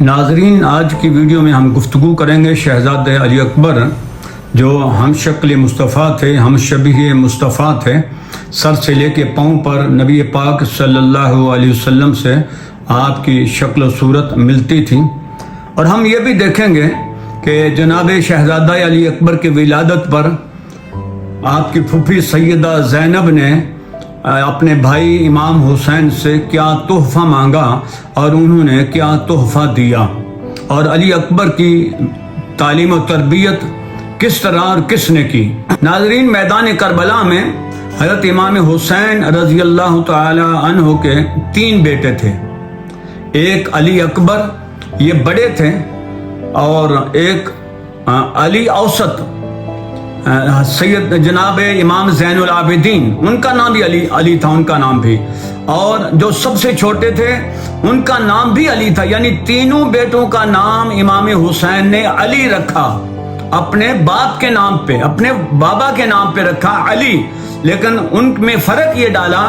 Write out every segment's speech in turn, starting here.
नाजरीन, आज की वीडियो में हम गुफ्तगू करेंगे शहज़ादे अली अकबर जो हम शक्ल मुस्तफ़ा थे, हम शबीह मुस्तफ़ा थे। सर से लेके पाँव पर नबी पाक सल्लल्लाहु अलैहि वसल्लम से आपकी शक्ल व सूरत मिलती थी। और हम ये भी देखेंगे कि जनाब शहज़ादा अली अकबर की विलादत पर आपकी फूफी सैयदा ज़ैनब ने अपने भाई इमाम हुसैन से क्या तोहफ़ा मांगा और उन्होंने क्या तोहफ़ा दिया, और अली अकबर की तालीम और तरबियत किस तरह और किसने की। नाज़रीन, मैदान करबला में हज़रत इमाम हुसैन रज़ी अल्लाह तआला अन्हु के 3 बेटे थे। एक अली अकबर, ये बड़े थे, और एक अली औसत सैयद जनाब इमाम ज़ैनुल आबिदीन, उनका नाम भी अली था, उनका नाम भी, और जो सबसे छोटे थे उनका नाम भी अली था। यानी तीनों बेटों का नाम इमाम हुसैन ने अली रखा, अपने बाप के नाम पे, अपने बाबा के नाम पे रखा अली। लेकिन उनमें फ़र्क ये डाला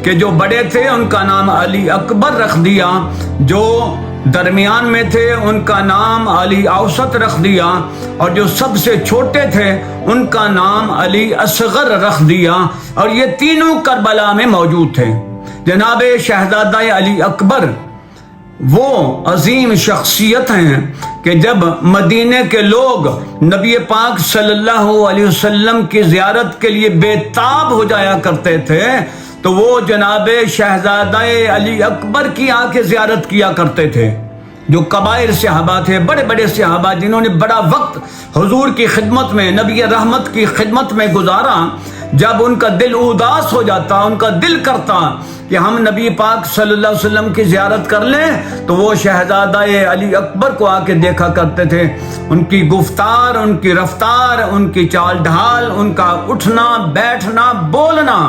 कि जो बड़े थे उनका नाम अली अकबर रख दिया, जो दरमियान में थे उनका नाम अली औसत रख दिया, और जो सबसे छोटे थे उनका नाम अली असगर रख दिया। और ये तीनों करबला में मौजूद थे। जनाब शहज़ादा अली अकबर वो अजीम शख्सियत हैं कि जब मदीने के लोग नबी पाक सल्लल्लाहु अलैहि वसल्लम की ज़ियारत के लिए बेताब हो जाया करते थे, तो वो जनाब शहज़ादा अली अकबर की आके ज़ियारत किया करते थे। जो कबायर सहाबा थे, बड़े बड़े सहाबा जिन्होंने बड़ा वक्त हुजूर की खिदमत में, नबी रहमत की खिदमत में गुजारा, जब उनका दिल उदास हो जाता, उनका दिल करता कि हम नबी पाक सल्लल्लाहु अलैहि वसल्लम की ज़ियारत कर लें, तो वो शहज़ादा अली अकबर को आके देखा करते थे। उनकी गुफ्तार, उनकी रफ्तार, उनकी चाल ढाल, उनका उठना बैठना बोलना,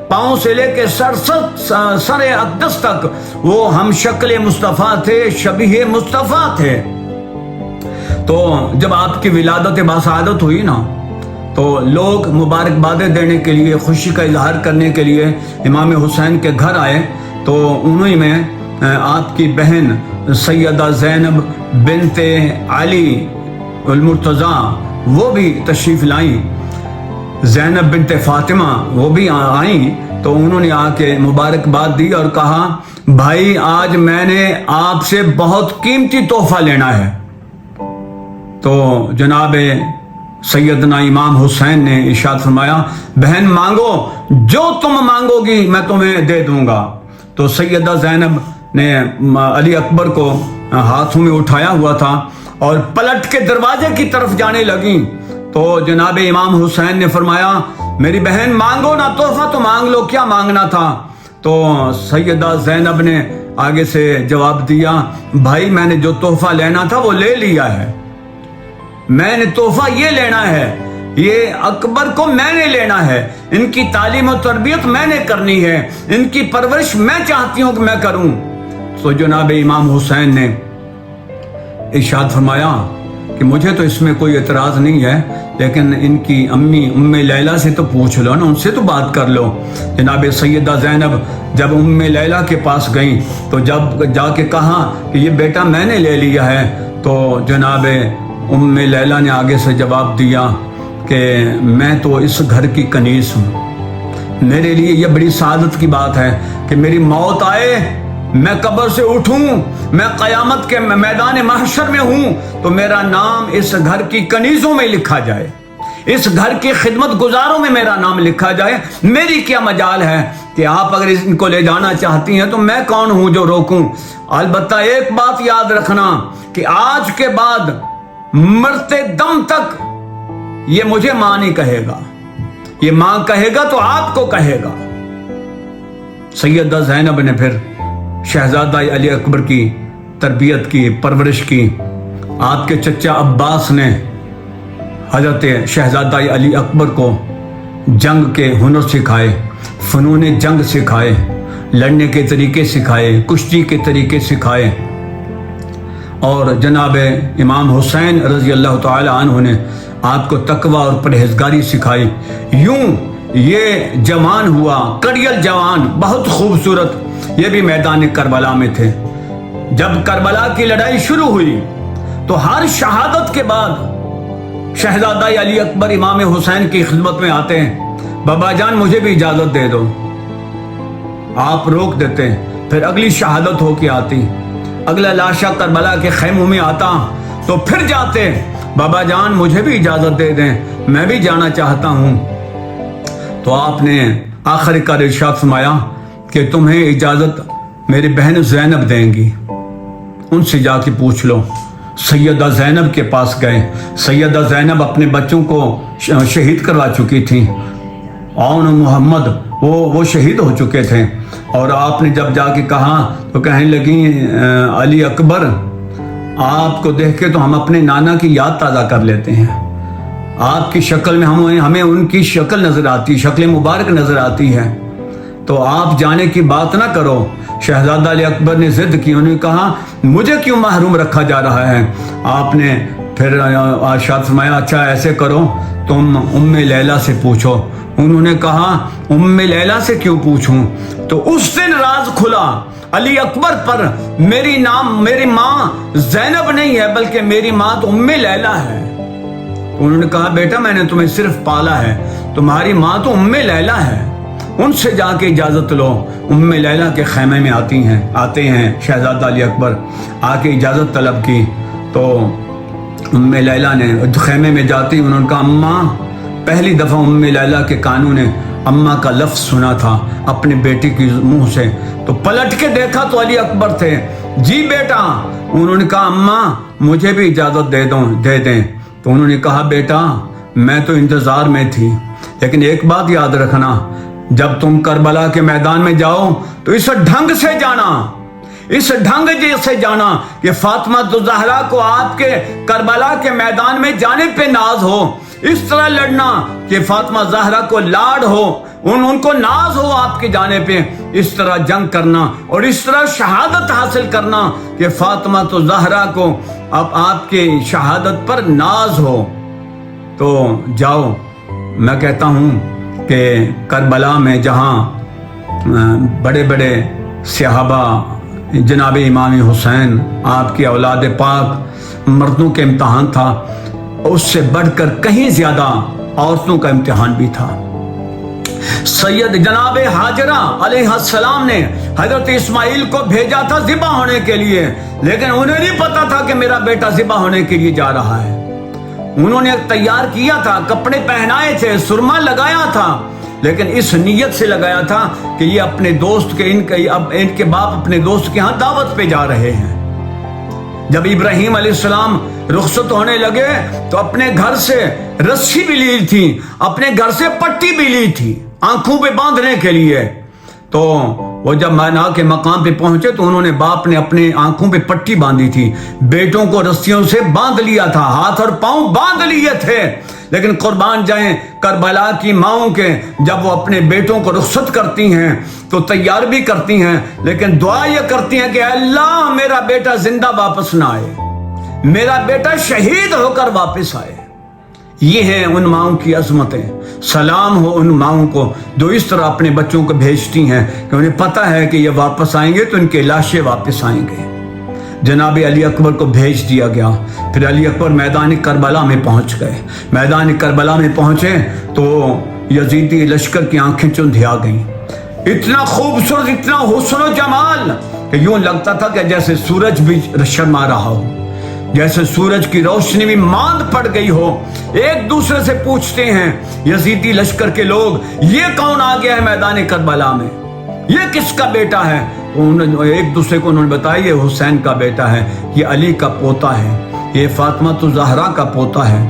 पाँव से लेके सर अक़दस तक वो हम शक्ल मुस्तफ़ा थे, शबीह मुस्तफ़ा थे। तो जब आपकी विलादत बासआदत हुई ना, तो लोग मुबारकबादें देने के लिए, खुशी का इजहार करने के लिए इमाम हुसैन के घर आए। तो उन्हीं में आपकी बहन सैयदा ज़ैनब बिनते अली अल मुर्तज़ा वो भी तशरीफ़ लाई, ज़ैनब बिनते फ़ातिमा वो भी आई। तो उन्होंने आके मुबारकबाद दी और कहा, भाई आज मैंने आपसे बहुत कीमती तोहफ़ा लेना है। तो जनाब सैयदना इमाम हुसैन ने इरशाद फरमाया, बहन मांगो, जो तुम मांगोगी मैं तुम्हें दे दूंगा। तो सैयदा ज़ैनब ने अली अकबर को हाथों में उठाया हुआ था और पलट के दरवाजे की तरफ जाने लगी। तो जनाब इमाम हुसैन ने फरमाया, मेरी बहन मांगो ना, तोहफा तो मांग लो, क्या मांगना था। तो सैयदा ज़ैनब ने आगे से जवाब दिया, भाई मैंने जो तोहफा लेना था वो ले लिया है, मैंने तोहफा ये लेना है, ये अकबर को मैंने लेना है, इनकी तालीम और तरबियत मैंने करनी है, इनकी परवरिश मैं चाहती हूँ कि मैं करूँ। तो जनाब इमाम हुसैन ने इरशाद फरमाया कि मुझे तो इसमें कोई एतराज़ नहीं है, लेकिन इनकी अम्मी उम्मे लैला से तो पूछ लो ना, उनसे तो बात कर लो। जनाब सैयदा ज़ैनब जब उम्मे लैला के पास गई, तो जब जाके कहा कि ये बेटा मैंने ले लिया है, तो जनाब उम्मे लैला ने आगे से जवाब दिया कि मैं तो इस घर की कनीज़ हूँ, मेरे लिए ये बड़ी सादत की बात है कि मेरी मौत आए, मैं कब्र से उठूं, मैं क़यामत के मैदान महशर में हूं, तो मेरा नाम इस घर की कनीज़ों में लिखा जाए, इस घर की खिदमत गुजारों में मेरा नाम लिखा जाए। मेरी क्या मजाल है कि आप अगर इनको ले जाना चाहती हैं तो मैं कौन हूं जो रोकूं। अलबत्ता एक बात याद रखना कि आज के बाद मरते दम तक ये मुझे मां नहीं कहेगा, ये मां कहेगा तो आपको कहेगा। सैयदा ज़ैनब ने फिर शहज़ादा अली अकबर की तरबियत की, परवरिश की। आपके चचा अब्बास ने हज़रत शहज़ादा अली अकबर को जंग के हुनर सिखाए, फ़नून जंग सिखाए, लड़ने के तरीके सिखाए, कुश्ती के तरीके सिखाए। और जनाब इमाम हुसैन रज़ी अल्लाह तआला अन्हु ने आपको तकवा और परहेज़गारी सिखाई। यूं ये जवान हुआ, कड़ियल जवान, बहुत खूबसूरत, ये भी मैदान करबला में थे। जब करबला की लड़ाई शुरू हुई तो हर शहादत के बाद शहजादा अली अकबर इमाम हुसैन की खिदमत में आते हैं, बाबा जान मुझे भी इजाजत दे दो। आप रोक देते, फिर अगली शहादत होके आती, अगला लाशा करबला के खैमों में आता तो फिर जाते, बाबा जान मुझे भी इजाजत दे दें, मैं भी जाना चाहता हूं। तो आपने आखिर का इरशाद फरमाया कि तुम्हें इजाजत मेरी बहन ज़ैनब देंगी, उनसे जाके पूछ लो। सैयदा ज़ैनब के पास गए। सैयदा ज़ैनब अपने बच्चों को शहीद करवा चुकी थी, और मोहम्मद वो शहीद हो चुके थे। और आपने जब जाके कहा तो कहने लगी अली अकबर आपको देख के तो हम अपने नाना की याद ताज़ा कर लेते हैं, आपकी शक्ल में हमें उनकी शक्ल नज़र आती, शक्ल मुबारक नज़र आती है, तो आप जाने की बात ना करो। शहजादा अली अकबर ने जिद की, उन्होंने कहा मुझे क्यों महरूम रखा जा रहा है। आपने फिर इरशाद फरमाया अच्छा ऐसे करो तुम उम्मे लैला से पूछो। उन्होंने कहा उम्मे लैला से क्यों पूछूं? तो उस दिन राज खुला अली अकबर पर, मेरी माँ ज़ैनब नहीं है बल्कि मेरी माँ तो उम्मे लैला है। उन्होंने कहा बेटा मैंने तुम्हें सिर्फ पाला है, तुम्हारी माँ तो उम्मे लैला है, उनसे जाके इजाज़त लो। उम्मे लैला के खैमे में आते हैं शहजादा अली अकबर, आके इजाज़त तलब की। तो उम्मे लैला ने खैमे में जाती, उन्होंने कहा अम्मा, पहली दफ़ा उम्मे लैला के कानों ने अम्मा का लफ्ज़ सुना था अपने बेटे के मुंह से। तो पलट के देखा तो अली अकबर थे। जी बेटा। उन्होंने कहा अम्मा मुझे भी इजाज़त दे दें। तो उन्होंने कहा बेटा मैं तो इंतज़ार में थी, लेकिन एक बात याद रखना, जब तुम करबला के मैदान में जाओ तो इस ढंग से जाना कि फातिमा तो ज़हरा को आपके करबला के मैदान में जाने पे नाज हो, इस तरह लड़ना कि फातिमा ज़हरा को लाड हो, उनको नाज हो आपके जाने पे, इस तरह जंग करना और इस तरह शहादत हासिल करना कि फातिमा तो ज़हरा को अब आपके शहादत पर नाज हो। तो जाओ, मैं कहता हूँ कि करबला में जहाँ बड़े बड़े सहाबा जनाब इमाम हुसैन आपकी औलाद पाक मर्दों के इम्तहान था, उससे बढ़कर कहीं ज़्यादा औरतों का इम्तिहान भी था। सैयद जनाब हाजरा अलैहिस्सलाम ने हजरत इस्माइल को भेजा था ज़िबा होने के लिए, लेकिन उन्हें नहीं पता था कि मेरा बेटा ज़िबा होने के लिए जा रहा है। उन्होंने तैयार किया था, कपड़े पहनाए थे, सुरमा लगाया था, लेकिन इस नीयत से लगाया था कि ये अपने दोस्त के इनके बाप अपने दोस्त के यहाँ दावत पे जा रहे हैं। जब इब्राहीम अलैहिस्सलाम रुखसत होने लगे तो अपने घर से रस्सी भी ली थी, अपने घर से पट्टी भी ली थी आंखों पे बांधने के लिए। तो वो जब मना के मकाम पे पहुंचे तो उन्होंने बाप ने अपने आंखों पे पट्टी बांधी थी, बेटों को रस्सियों से बांध लिया था, हाथ और पांव बांध लिए थे। लेकिन कुर्बान जाएं करबला की माओं के, जब वो अपने बेटों को रुखसत करती हैं तो तैयार भी करती हैं, लेकिन दुआ ये करती हैं कि अल्लाह मेरा बेटा जिंदा वापस ना आए, मेरा बेटा शहीद होकर वापस आए। ये है उन माओं की अजमतें। सलाम हो उन माओं को जो इस तरह अपने बच्चों को भेजती हैं कि उन्हें पता है कि ये वापस आएंगे तो इनके लाशें वापस आएंगे। जनाब अली अकबर को भेज दिया गया। फिर अली अकबर मैदान करबला में पहुंच गए। मैदान करबला में पहुंचे तो यजीदी लश्कर की आंखें चुंधिया गईं। इतना खूबसूरत, इतना हुस्न जमाल कि यूं लगता था कि जैसे सूरज भी शर्मा रहा हो, जैसे सूरज की रोशनी भी मांद पड़ गई हो। एक दूसरे से पूछते हैं यजीदी लश्कर के लोग, ये कौन आ गया है मैदान करबला में, ये किसका बेटा है? एक दूसरे को उन्होंने बताया ये हुसैन का बेटा है, ये अली का पोता है, ये फातिमा तो ज़हरा का पोता है।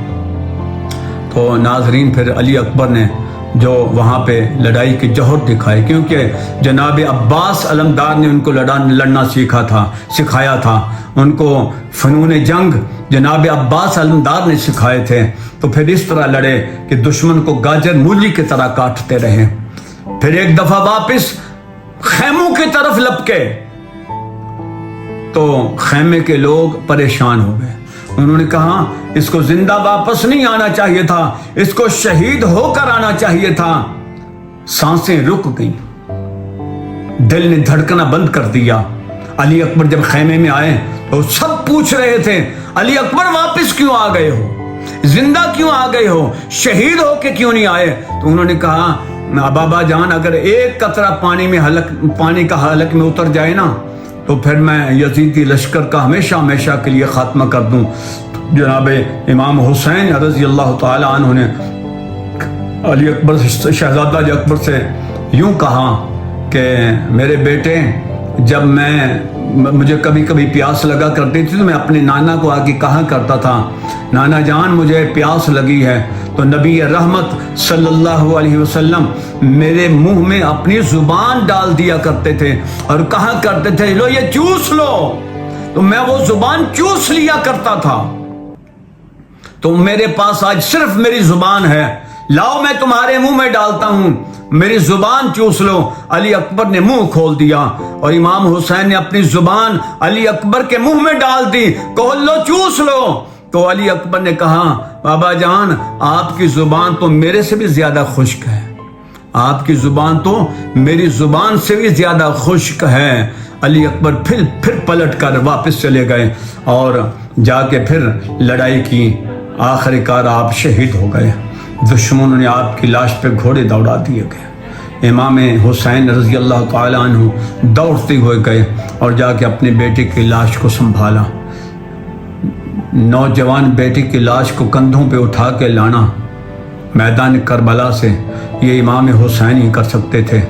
तो नाजरीन फिर अली अकबर ने जो वहाँ पे लड़ाई के जौहर दिखाए, क्योंकि जनाब अब्बास अलमदार ने उनको लड़ना सिखाया था, उनको फ़नून जंग जनाब अब्बास अलमदार ने सिखाए थे। तो फिर इस तरह लड़े कि दुश्मन को गाजर मूली की तरह काटते रहे। फिर एक दफ़ा वापस खैमों की तरफ लपके तो खैमे के लोग परेशान हो गए। उन्होंने कहा इसको जिंदा वापस नहीं आना चाहिए था, इसको शहीद होकर आना चाहिए था। सांसें रुक गईं, दिल ने धड़कना बंद कर दिया। علی اکبر جب خیمے میں آئے تو سب پوچھ رہے تھے علی اکبر واپس کیوں آ گئے ہو، زندہ کیوں آ گئے ہو، شہید ہو کے کیوں نہیں آئے؟ تو انہوں نے کہا بابا جان اگر ایک قطرہ پانی کا حلق میں اتر جائے نا تو پھر میں یزیدی لشکر کا ہمیشہ ہمیشہ کے لیے خاتمہ کر دوں۔ جناب امام حسین رضی اللہ تعالی عنہ نے علی اکبر شہزادہ علی اکبر سے یوں کہا کہ میرے بیٹے، جب مجھے کبھی کبھی پیاس لگا کرتی تھی تو میں اپنے نانا کو آ کے کہا کرتا تھا نانا جان مجھے پیاس لگی ہے، تو نبی رحمت صلی اللہ علیہ وسلم میرے منہ میں اپنی زبان ڈال دیا کرتے تھے اور کہا کرتے تھے لو یہ چوس لو، تو میں وہ زبان چوس لیا کرتا تھا۔ تو میرے پاس آج صرف میری زبان ہے، لاؤ میں تمہارے منہ میں ڈالتا ہوں، میری زبان چوس لو۔ علی اکبر نے منہ کھول دیا اور امام حسین نے اپنی زبان علی اکبر کے منہ میں ڈال دی، کہو لو چوس لو۔ تو علی اکبر نے کہا بابا جان آپ کی زبان تو میرے سے بھی زیادہ خشک ہے، آپ کی زبان تو میری زبان سے بھی زیادہ خشک ہے۔ علی اکبر پھر پلٹ کر واپس چلے گئے اور جا کے پھر لڑائی کی، آخر کار آپ شہید ہو گئے۔ دشمنوں نے آپ کی لاش پہ گھوڑے دوڑا دیے گئے۔ امام حسین رضی اللہ تعالی عنہ دوڑتے ہوئے گئے اور جا کے اپنے بیٹے کی لاش کو سنبھالا۔ نوجوان بیٹے کی لاش کو کندھوں پہ اٹھا کے لانا میدان کربلا سے، یہ امام حسین ہی کر سکتے تھے،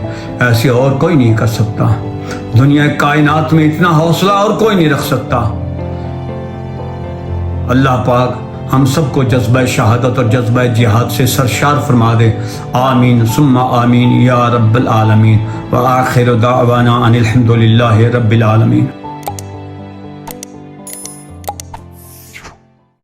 ایسے اور کوئی نہیں کر سکتا۔ دنیا کائنات میں اتنا حوصلہ اور کوئی نہیں رکھ سکتا۔ اللہ پاک ہم سب کو جذبہ شہادت اور جذبہ جہاد سے سرشار فرما دے، آمین ثم آمین یا رب العالمین، وآخر دعوانا ان الحمد للہ رب العالمین۔